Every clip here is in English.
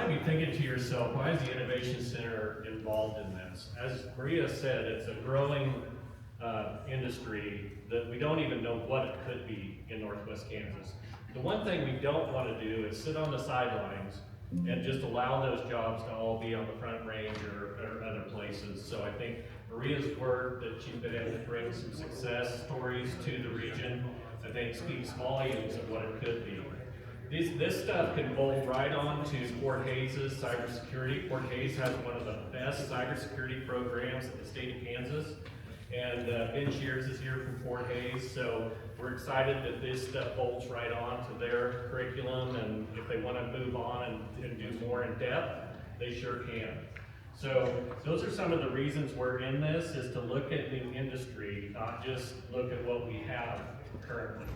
be thinking to yourself, why is the Innovation Center involved in this? As Maria said, it's a growing industry that we don't even know what it could be in Northwest Kansas. The one thing we don't want to do is sit on the sidelines and just allow those jobs to all be on the Front Range or other places. So I think Maria's work that she's been able to bring some success stories to the region, I think speaks volumes of what it could be. This stuff can bolt right on to Fort Hayes' cybersecurity. Fort Hayes has one of the best cybersecurity programs in the state of Kansas. And Ben Shears is here from Fort Hayes, so we're excited that this stuff bolts right on to their curriculum, and if they want to move on and do more in depth, they sure can. So those are some of the reasons we're in this, is to look at the industry, not just look at what we have currently.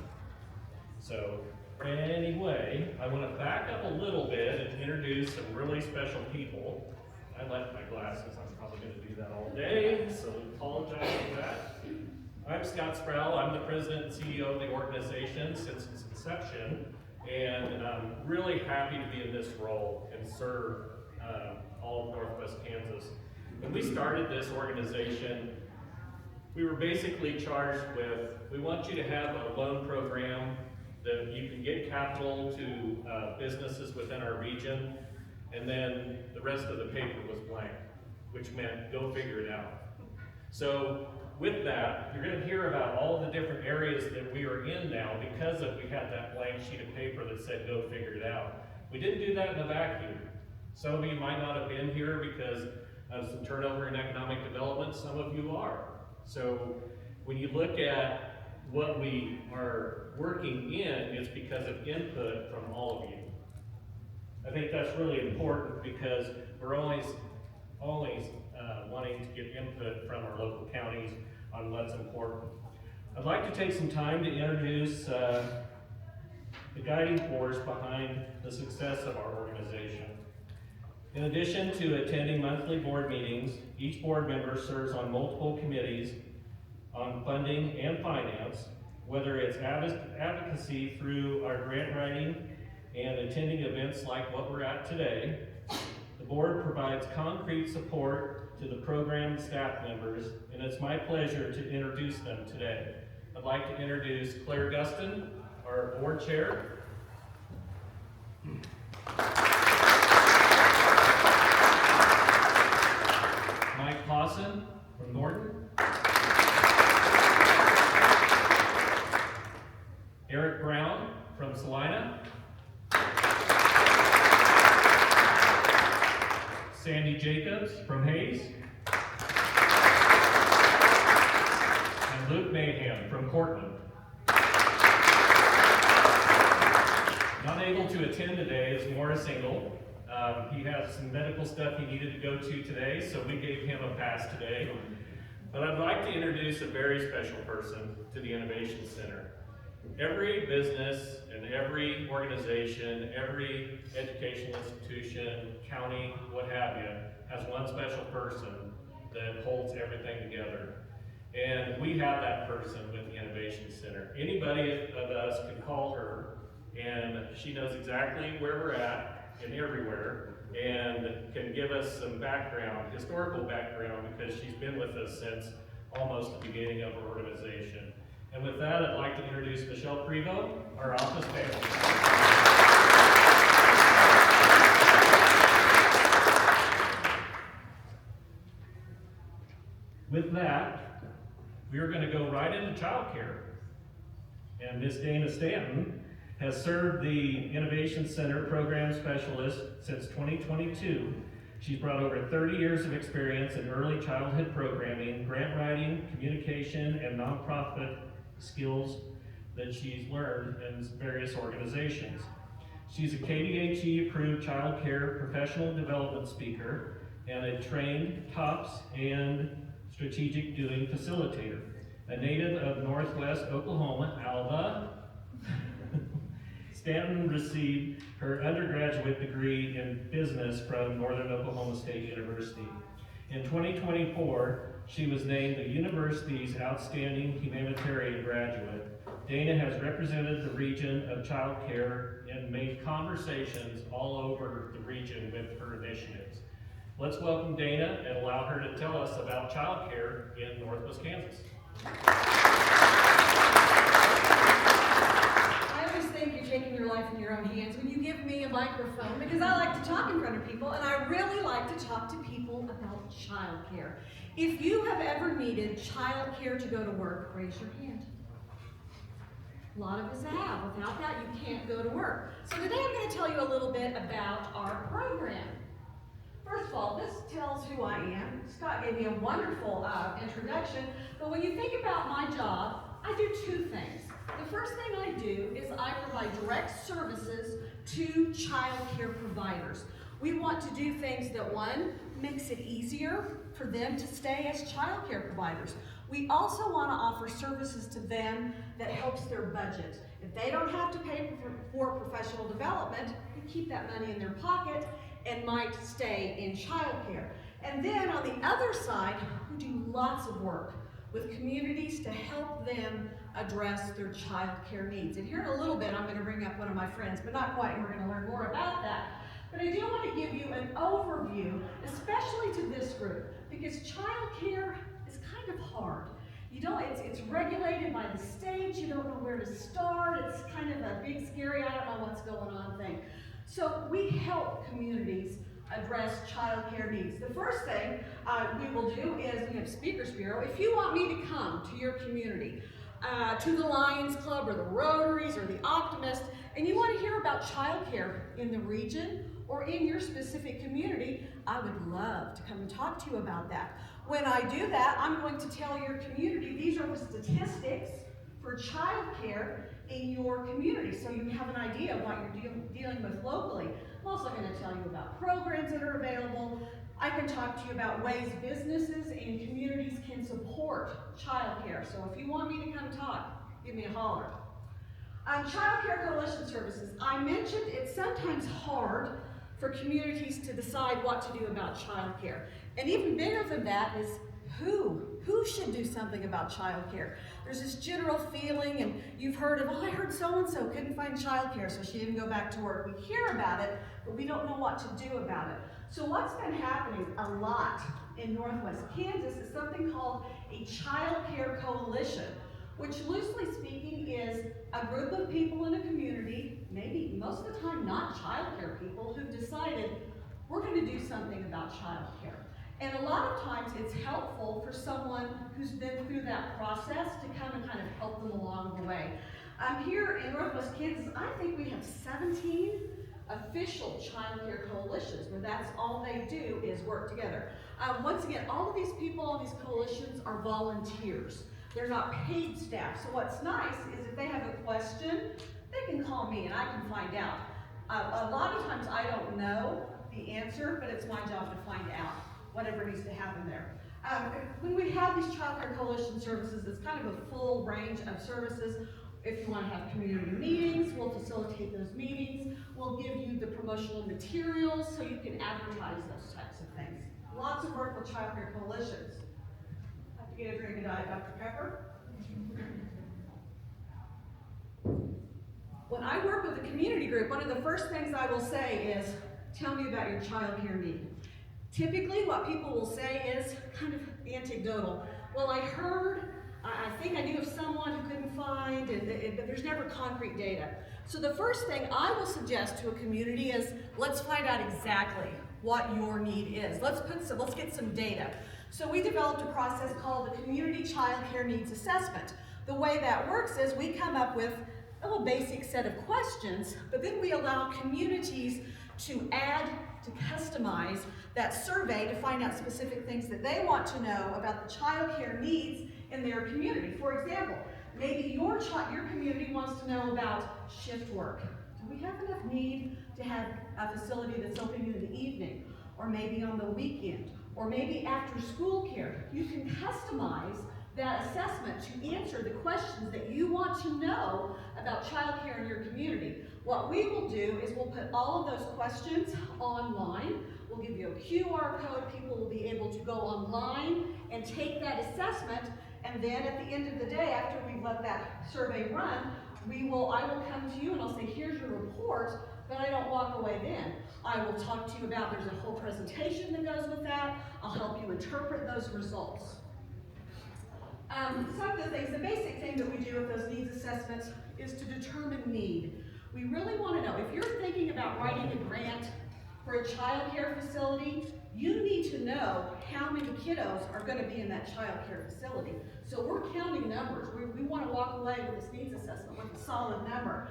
So anyway, I want to back up a little bit and introduce some really special people. I left my glasses. I'm probably going to do that all day, so I apologize for that. I'm Scott Sproul. I'm the president and CEO of the organization since its inception, and I'm really happy to be in this role and serve all of Northwest Kansas. When we started this organization, we were basically charged with, we want you to have a loan program that you can get capital to businesses within our region, and then the rest of the paper was blank, which meant go figure it out. So with that, you're going to hear about all the different areas that we are in now because we had that blank sheet of paper that said go figure it out. We didn't do that in a vacuum. Some of you might not have been here because of some turnover in economic development. Some of you are. So when you look at what we are working in, it's because of input from all of you. I think that's really important because we're always wanting to get input from our local counties on what's important. I'd like to take some time to introduce the guiding force behind the success of our organization. In addition to attending monthly board meetings, each board member serves on multiple committees on funding and finance, whether it's advocacy through our grant writing and attending events like what we're at today. The board provides concrete support to the program staff members, and it's my pleasure to introduce them today. I'd like to introduce Claire Guston, our board chair. Mike Clausen from Norton. Eric Brown from Salina. Sandy Jacobs from Hayes. And Luke Mayhem from Cortland. Not able to attend today is Morris Engel. He has some medical stuff he needed to go to today, so we gave him a pass today. But I'd like to introduce a very special person to the Innovation Center. Every business and every organization, every educational institution, county, what have you, has one special person that holds everything together. And we have that person with the Innovation Center. Anybody of us can call her, and she knows exactly where we're at and everywhere, and can give us some background, historical background, because she's been with us since almost the beginning of our organization. And with that, I'd like to introduce Michelle Prevost, our office manager. With that, we are going to go right into childcare. And Ms. Dana Stanton has served the Innovation Center Program Specialist since 2022. She's brought over 30 years of experience in early childhood programming, grant writing, communication, and nonprofit skills that she's learned in various organizations. She's a KDHE approved child care professional development speaker and a trained TOPS and strategic doing facilitator. A native of Northwest Oklahoma, Alva, Stanton received her undergraduate degree in business from Northern Oklahoma State University. In 2024, she was named the university's outstanding humanitarian graduate Dana has represented the region of child care and made conversations all over the region with her initiatives. Let's welcome Dana and allow her to tell us about child care in Northwest Kansas. I always think you're taking your life in your own hands when you give me a microphone, because I like to talk in front of people, and I really like to talk to people about child care. If you have ever needed child care to go to work, raise your hand. A lot of us have. Without that, you can't go to work. So today I'm going to tell you a little bit about our program. First of all, this tells who I am. Scott gave me a wonderful introduction, but when you think about my job, I do two things. The first thing I do is I provide direct services to child care providers. We want to do things that, one, makes it easier for them to stay as child care providers. We also want to offer services to them that helps their budget. If they don't have to pay for professional development, they keep that money in their pocket and might stay in child care. And then on the other side, we do lots of work with communities to help them address their child care needs. And here in a little bit, I'm going to bring up one of my friends, but not quite, and we're going to learn more about that. But I do want to give you an overview, especially to this group, because child care is kind of hard. It's regulated by the state. You don't know where to start. It's kind of a big, scary, I don't know what's going on thing. So we help communities address child care needs. The first thing we will do is, we have Speakers Bureau. If you want me to come to your community, to the Lions Club or the Rotaries or the Optimist, and you want to hear about child care in the region or in your specific community, I would love to come and talk to you about that. When I do that, I'm going to tell your community, these are the statistics for child care in your community, so you have an idea of what you're dealing with locally. I'm also going to tell you about programs that are available. I can talk to you about ways businesses and communities can support child care. So if you want me to come talk, give me a holler. Child Care Coalition Services. I mentioned it's sometimes hard for communities to decide what to do about child care. And even bigger than that is who should do something about child care. There's this general feeling, and you've heard of, oh, I heard so-and-so couldn't find child care, so she didn't go back to work. We hear about it, but we don't know what to do about it. So what's been happening a lot in Northwest Kansas is something called a Child Care Coalition, which loosely speaking is a group of people in a community, maybe most of the time not child care people, who've decided we're going to do something about child care. And a lot of times it's helpful for someone who's been through that process to come and kind of help them along the way. Here in Northwest Kansas, I think we have 17 official child care coalitions where that's all they do is work together. Once again, all of these people, all these coalitions are volunteers. They're not paid staff. So what's nice is if they have a question, they can call me and I can find out. A lot of times I don't know the answer, but it's my job to find out whatever needs to happen there. When we have these child care coalition services, it's kind of a full range of services. If you want to have community meetings, we'll facilitate those meetings. We'll give you the promotional materials so you can advertise those types of things. Lots of work with child care coalitions. Have to get a drink of Diet Dr. Pepper. When I work with a community group, one of the first things I will say is, tell me about your child care need. Typically, what people will say is kind of anecdotal. Well, I heard, I think I knew of someone who couldn't find, but there's never concrete data. So the first thing I will suggest to a community is, let's find out exactly what your need is. Let's get some data. So we developed a process called the Community Child Care Needs Assessment. The way that works is we come up with a little basic set of questions, but then we allow communities to add, to customize that survey to find out specific things that they want to know about the child care needs in their community. For example, maybe your community wants to know about shift work. Do we have enough need to have a facility that's open in the evening, or maybe on the weekend, or maybe after school care? You can customize that assessment to answer the questions that you want to know about child care in your community. What we will do is we'll put all of those questions online. We'll give you a QR code. People will be able to go online and take that assessment And then at the end of the day, after we've let that survey run, I will come to you and I'll say, here's your report, but I don't walk away then. I will talk to you about, there's a whole presentation that goes with that. I'll help you interpret those results. Some of the things, the basic thing that we do with those needs assessments is to determine need. We really want to know, if you're thinking about writing a grant for a child care facility, you need to know how many kiddos are going to be in that child care facility. So we're counting numbers. We want to walk away with this needs assessment with a solid number.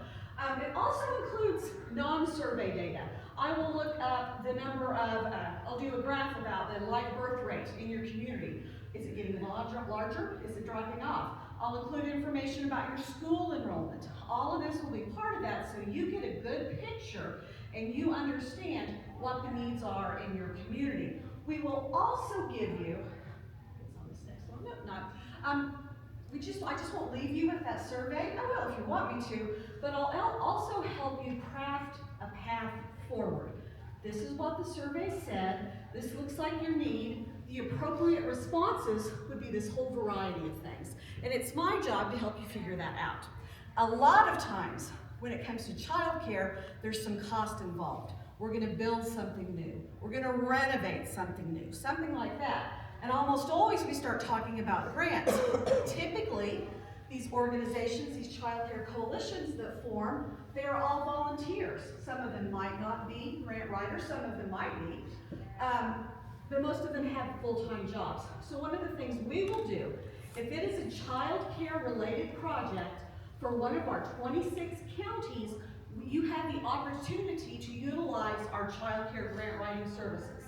It also includes non-survey data. I will look up the number of, I'll do a graph about the live birth rate in your community. Is it getting larger? Is it dropping off? I'll include information about your school enrollment. All of this will be part of that so you get a good picture and you understand what the needs are in your community. We will also give you, it's on this next one, nope, not. I just won't leave you with that survey. I will if you want me to, but I'll also help you craft a path forward. This is what the survey said. This looks like your need. The appropriate responses would be this whole variety of things. And it's my job to help you figure that out. A lot of times, when it comes to childcare, there's some cost involved. We're gonna build something new. We're gonna renovate something new, something like that. And almost always we start talking about grants. Typically, these organizations, these childcare coalitions that form, they are all volunteers. Some of them might not be grant writers, some of them might be. But most of them have full-time jobs. So one of the things we will do, if it is a child care related project for one of our 26 counties, you have the opportunity to utilize our child care grant writing services.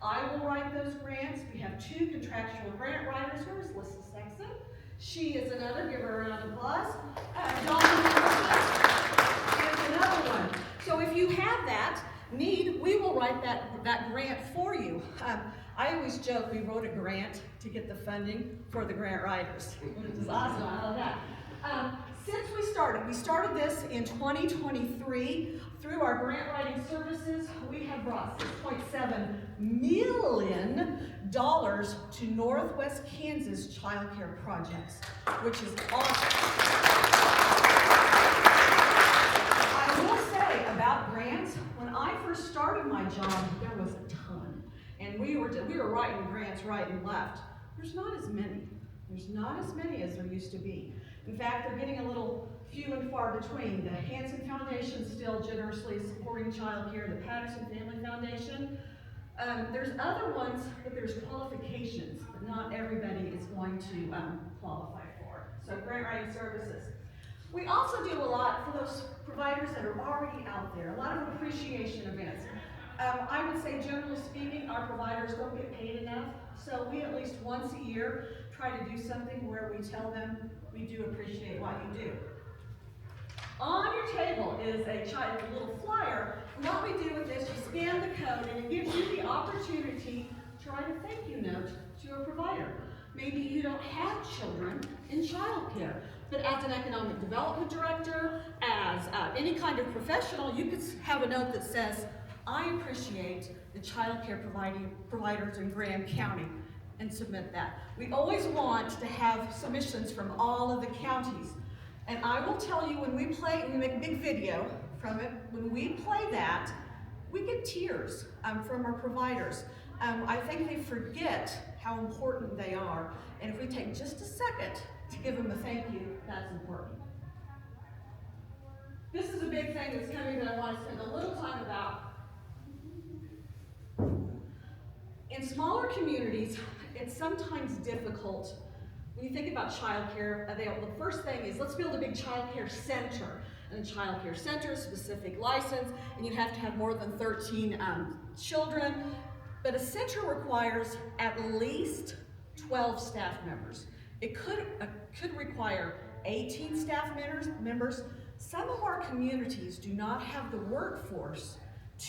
I will write those grants. We have 2 contractual grant writers. Where's Lisa Sexton? She is another, give her a round of applause. Dawn is another one. So if you have that need, we will write that grant for you. I always joke we wrote a grant to get the funding for the grant writers, which is awesome. I love that. Since we started this in 2023 through our grant writing services, we have brought $6.7 million to Northwest Kansas child care projects, which is awesome. I will say about grants, when I first started my job, there was a ton. And we were writing grants right and left. There's not as many. There's not as many as there used to be. In fact, they're getting a little few and far between. The Hansen Foundation still generously supporting child care, the Patterson Family Foundation. There's other ones, but there's qualifications that not everybody is going to qualify for. So grant writing services. We also do a lot for those providers that are already out there, a lot of appreciation events. I would say, generally speaking, our providers don't get paid enough, so we at least once a year try to do something where we tell them we do appreciate what you do. On your table is a little flyer. And what we do with this, you scan the code and it gives you the opportunity to write a thank you note to a provider. Maybe you don't have children in childcare, but as an economic development director, as any kind of professional, you could have a note that says, I appreciate the child care providers in Graham County, and submit that. We always want to have submissions from all of the counties. And I will tell you, when we make a big video from it, when we play that, we get tears from our providers. I think they forget how important they are. And if we take just a second to give them a thank you, that's important. This is a big thing that's coming that I want to spend a little time about. In smaller communities, it's sometimes difficult. When you think about childcare, the first thing is, let's build a big childcare center. And a childcare center, specific license, and you have to have more than 13 children. But a center requires at least 12 staff members. It could require 18 staff members. Some of our communities do not have the workforce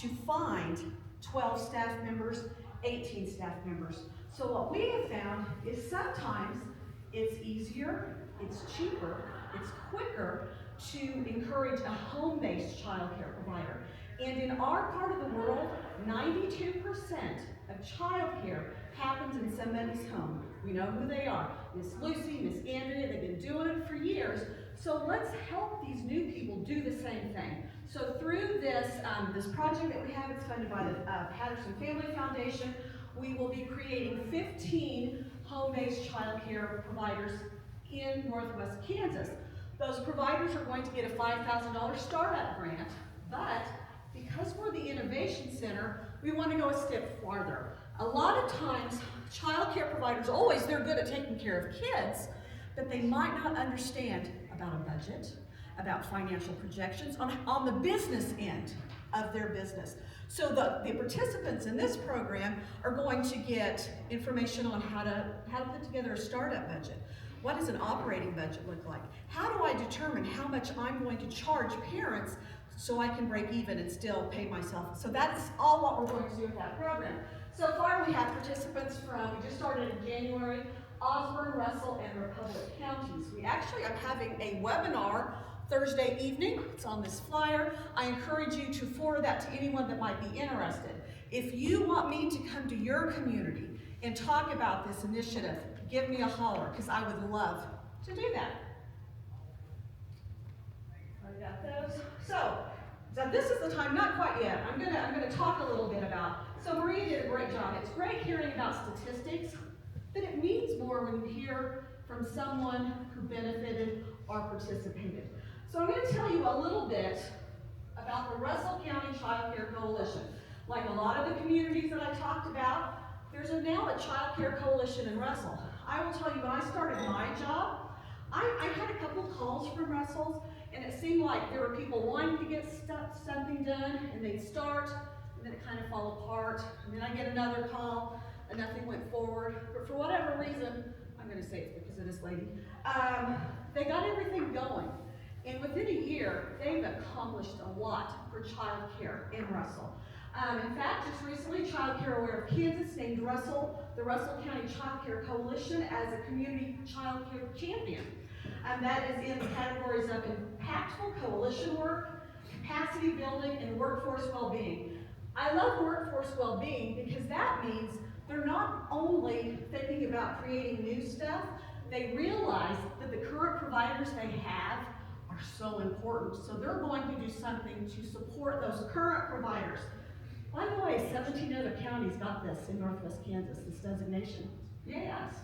to find 12 staff members, 18 staff members. So what we have found is sometimes it's easier, it's cheaper, it's quicker to encourage a home-based childcare provider. And in our part of the world, 92% of childcare happens in somebody's home. We know who they are. Miss Lucy, Miss Andrea, they've been doing it for years. So let's help these new people do the same thing. So through this, this project that we have, it's funded by the Patterson Family Foundation, we will be creating 15 home-based childcare providers in Northwest Kansas. Those providers are going to get a $5,000 startup grant, but because we're the Innovation Center, we want to go a step farther. A lot of times, childcare providers, they're good at taking care of kids, but they might not understand about a budget, about financial projections, on the business end of their business. So the participants in this program are going to get information on how to put together a startup budget. What does an operating budget look like? How do I determine how much I'm going to charge parents so I can break even and still pay myself? So that's all what we're going to do with that program. So far we have participants from, we just started in January, Osborne, Russell, and Republic counties. I'm having a webinar Thursday evening. It's on this flyer. I encourage you to forward that to anyone that might be interested. If you want me to come to your community and talk about this initiative, give me a holler, because I would love to do that. I got those. So this is the time, not quite yet. I'm gonna talk a little bit about, so Maria did a great job. It's great hearing about statistics, but it means more when you hear from someone who benefited or participated. So I'm going to tell you a little bit about the Russell County Child Care Coalition. Like a lot of the communities that I talked about, there's now a Child Care Coalition in Russell. I will tell you, when I started my job, I had a couple calls from Russell's, and it seemed like there were people wanting to get something done, and they'd start, and then it kind of fall apart, and then I get another call, and nothing went forward. But for whatever reason, I'm going to say it's because of this lady, they got everything going. And within a year, they've accomplished a lot for child care in Russell. In fact, just recently, Child Care Aware of Kansas named the Russell County Child Care Coalition as a community child care champion. That is in the categories of impactful coalition work, capacity building, and workforce well-being. I love workforce well-being because that means they're not only thinking about creating new stuff, they realize that the current providers they have are so important. So they're going to do something to support those current providers. By the way, 17 other counties got this in Northwest Kansas, this designation. Yes.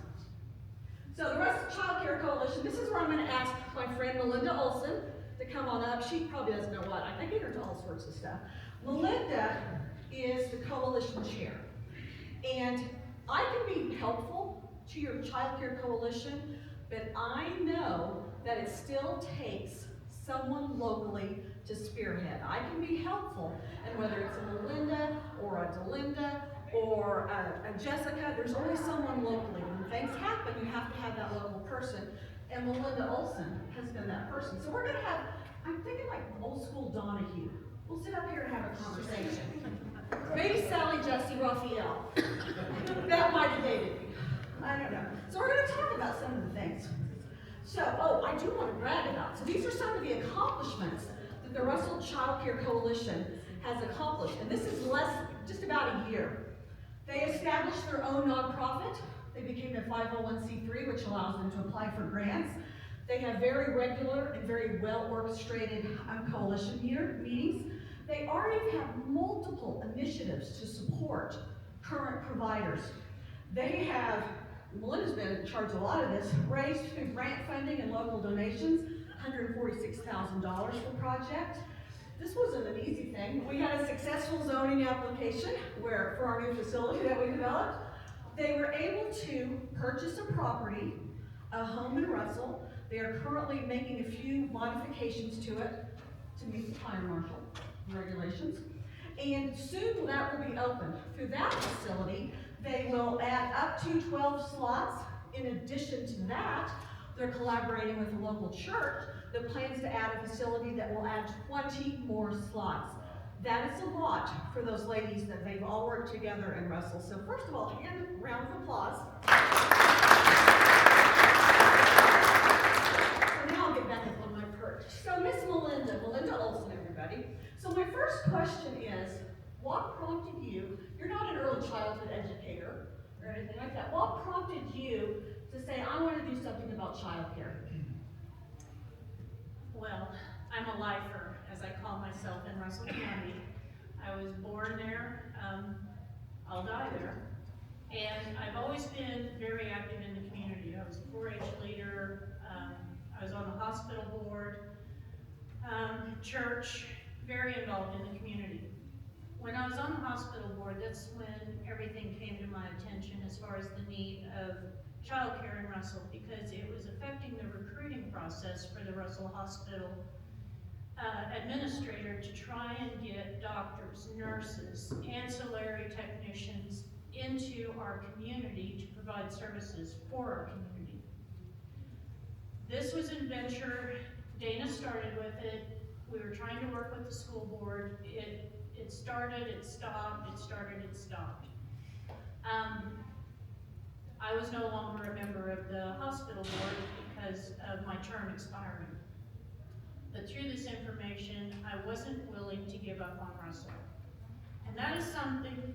So the Russell Child Care Coalition, this is where I'm going to ask my friend Melinda Olson to come on up. She probably doesn't know what. I get her to all sorts of stuff. Melinda is the coalition chair. And I can be helpful to your Child Care Coalition, but I know that it still takes someone locally to spearhead. I can be helpful, and whether it's a Melinda or a Delinda or a Jessica, there's always someone locally. When things happen, you have to have that local person, and Melinda Olson has been that person. So we're gonna have, I'm thinking like old school Donahue. We'll sit up here and have a conversation. Maybe Sally Jesse Raphael. That might have dated me. I don't know. So we're going to talk about some of the things. So, I do want to brag about. So these are some of the accomplishments that the Russell Child Care Coalition has accomplished. And this is just about a year. They established their own nonprofit. They became a 501c3, which allows them to apply for grants. They have very regular and very well-orchestrated coalition meetings. They already have multiple initiatives to support current providers. They have, Melinda's been in charge of a lot of this, raised through grant funding and local donations, $146,000 for the project. This wasn't an easy thing. We had a successful zoning application for our new facility that we developed. They were able to purchase a property, a home in Russell. They are currently making a few modifications to it to meet the fire marshal regulations. And soon that will be open. Through that facility, they will add up to 12 slots. In addition to that, they're collaborating with a local church that plans to add a facility that will add 20 more slots. That is a lot for those ladies that they've all worked together in Russell. So first of all, a round of applause. So now I'll get back up on my perch. So Miss Melinda Olson, everybody. So my first question is, What prompted you, you're not an early childhood educator or anything like that, what prompted you to say, I want to do something about childcare? Well, I'm a lifer, as I call myself, in Russell County. I was born there, I'll die there. And I've always been very active in the community. I was a 4-H leader, I was on the hospital board, church, very involved in the community. When I was on the hospital board, that's when everything came to my attention as far as the need of childcare in Russell, because it was affecting the recruiting process for the Russell Hospital administrator to try and get doctors, nurses, ancillary technicians into our community to provide services for our community. This was an adventure. Dana started with it. We were trying to work with the school board. It started, it stopped, it started, it stopped. I was no longer a member of the hospital board because of my term expiring. But through this information, I wasn't willing to give up on Russell. And that is something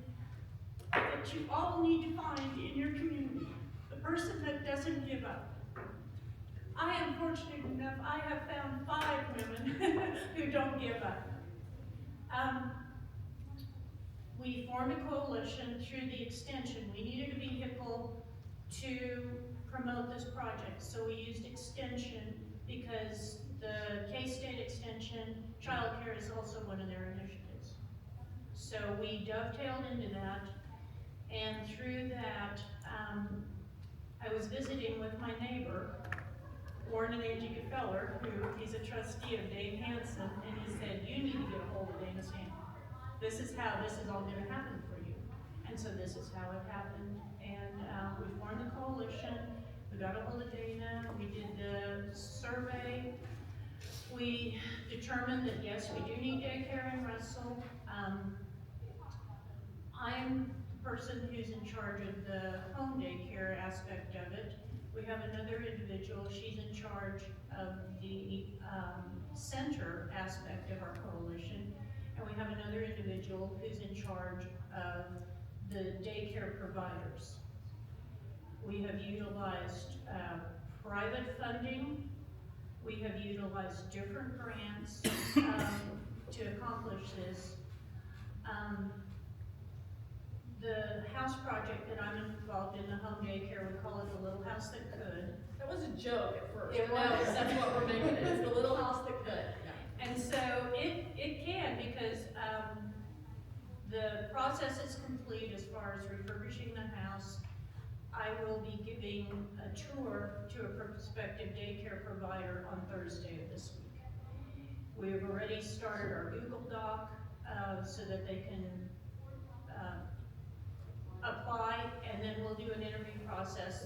that you all need to find in your community, the person that doesn't give up. I am fortunate enough, I have found 5 women who don't give up. We formed a coalition through the extension. We needed a vehicle to promote this project, so we used extension because the K-State Extension, childcare is also one of their initiatives. So we dovetailed into that, and through that, I was visiting with my neighbor, Warren and Angie Gefeller, who he's a trustee of Dave Hansen, and he said, you need to get a hold of Dana's hand. This is how this is all going to happen for you. And so this is how it happened. And we formed the coalition. We got a hold of Dana. We did the survey. We determined that yes, we do need daycare in Russell. I'm the person who's in charge of the home daycare aspect of it. We have another individual, she's in charge of the center aspect of our coalition. And we have another individual who's in charge of the daycare providers. We have utilized private funding. We have utilized different grants to accomplish this. The house project that I'm involved in, the home daycare, we call it the little house that could. That was a joke at first. It but was. That's what we're making it. It's the little house that could. And so it can, because the process is complete as far as refurbishing the house. I will be giving a tour to a prospective daycare provider on Thursday of this week. We have already started our Google Doc so that they can apply, and then we'll do an interview process.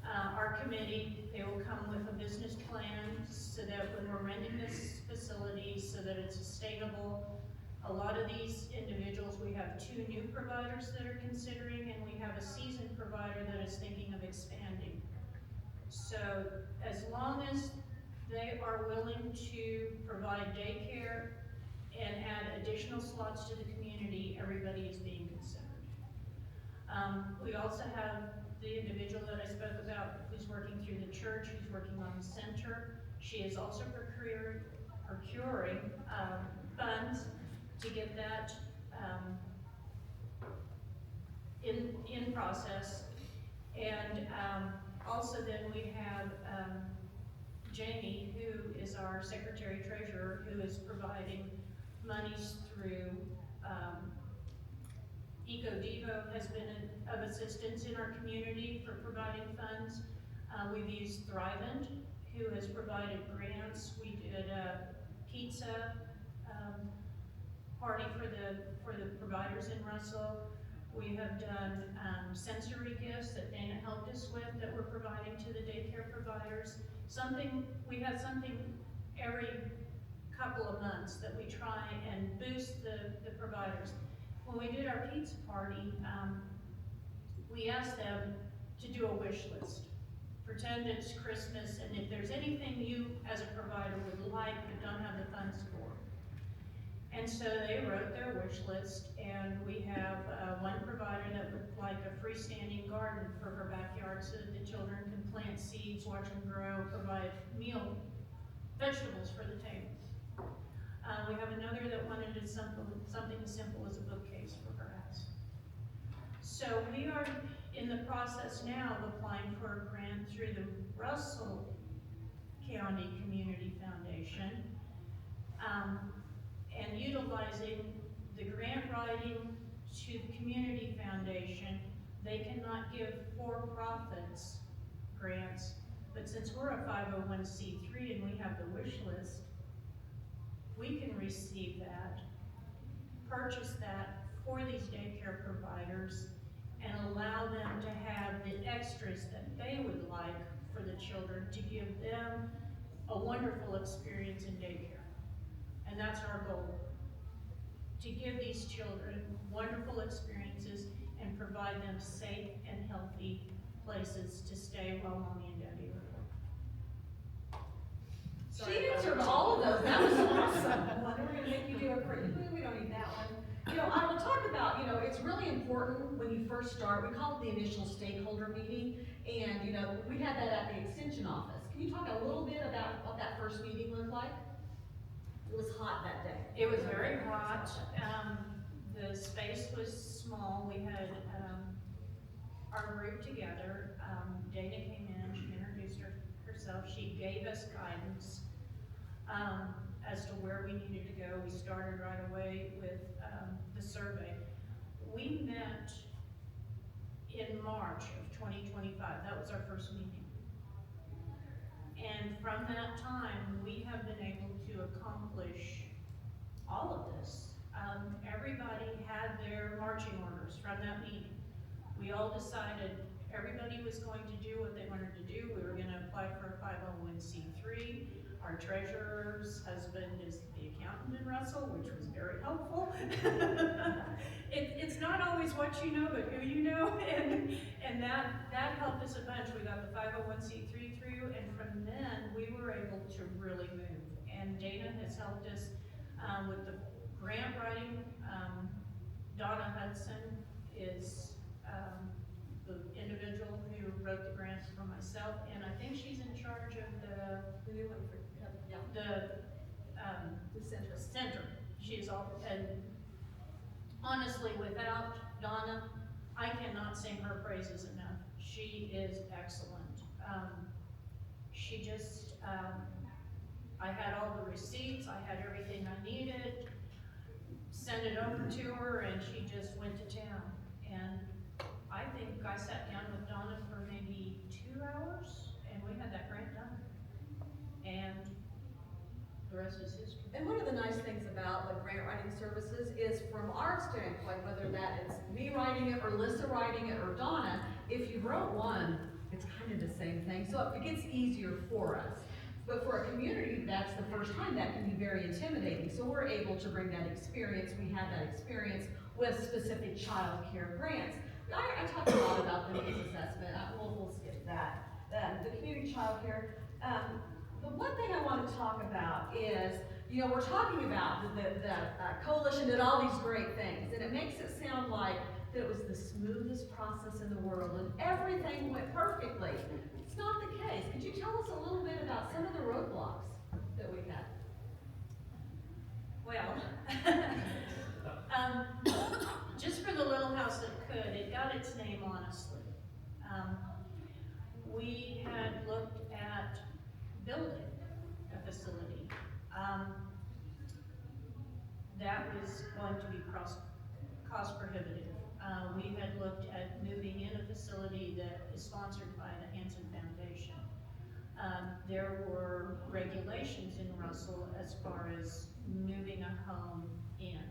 Our committee, they will come with a business plan so that when we're renting this facility so that it's sustainable. A lot of these individuals, we have 2 new providers that are considering, and we have a seasoned provider that is thinking of expanding. So as long as they are willing to provide daycare and add additional slots to the community, everybody is being considered. We also have the individual that I spoke about who's working through the church, who's working on the center. She is also procuring funds to get that in process. And also then we have Jamie, who is our secretary treasurer, who is providing monies through EcoDevo has been of assistance in our community for providing funds. We've used Thrivent, who has provided grants. We did a pizza party for the providers in Russell. We have done sensory gifts that Dana helped us with that we're providing to the daycare providers. We have something every couple of months that we try and boost the providers. When we did our pizza party, we asked them to do a wish list. Pretend it's Christmas, and if there's anything you as a provider would like but don't have the funds for. And so they wrote their wish list, and we have one provider that would like a freestanding garden for her backyard so that the children can plant seeds, watch them grow, provide vegetables for the table. We have another that wanted something as simple as a bookcase for her house. So we are in the process now of applying for a grant through the Russell County Community Foundation, and utilizing the grant writing to the Community Foundation. They cannot give for-profits grants, but since we're a 501c3 and we have the wish list, we can receive that, purchase that for these daycare providers, and allow them to have the extras that they would like for the children to give them a wonderful experience in daycare. And that's our goal, to give these children wonderful experiences and provide them safe and healthy places to stay while mommy and daddy are away. She answered all of those. That was awesome. We're gonna make you do a pretty, we don't need that one. You know, I will talk about, you know, it's really important when you first start, we call it the initial stakeholder meeting, and, you know, we had that at the extension office. Can you talk a little bit about what that first meeting looked like? It was hot that day. It was very hot. The space was small. We had our group together. Dana came in, she introduced herself. She gave us guidance as to where we needed to go. We started right away with the survey. We met in March of 2025. That was our first meeting. And from that time, we have been able to accomplish all of this. Everybody had their marching orders from that meeting. We all decided everybody was going to do what they wanted to do. We were going to apply for a 501c3. Our treasurer's husband is the accountant in Russell, which was very helpful. It's not always what you know, but who you know, and that helped us a bunch. We got the 501c3 through, and from then we were able to really move. And Dana has helped us with the grant writing. Donna Hudson is the individual who wrote the grants for myself, and I think she's in charge of The new one for, yeah, the the center. center. She's all, and honestly, without Donna, I cannot sing her praises enough. She is excellent. She just, I had all the receipts, I had everything I needed, sent it over to her, and she just went to town. And I think I sat down with Donna for maybe 2 hours, and we had that grant done. And the rest is history. And one of the nice things about like grant writing services is from our standpoint, whether that is me writing it or Lissa writing it or Donna, if you wrote one, it's kind of the same thing. So it gets easier for us. But for a community, that's the first time, that can be very intimidating. So we're able to bring that experience. We have that experience with specific child care grants. I talked a lot about the needs assessment. We'll skip that. The community child care. The one thing I want to talk about is, you know, we're talking about the coalition did all these great things, and it makes it sound like that it was the smoothest process in the world and everything went perfectly. It's not the case. Could you tell us a little bit about some of the roadblocks that we had? Well, just for the little house that could, it got its name honestly. We had looked at building a facility. That was going to be cost prohibitive. We had looked at moving in a facility that is sponsored by the Hansen Foundation. There were regulations in Russell as far as moving a home in.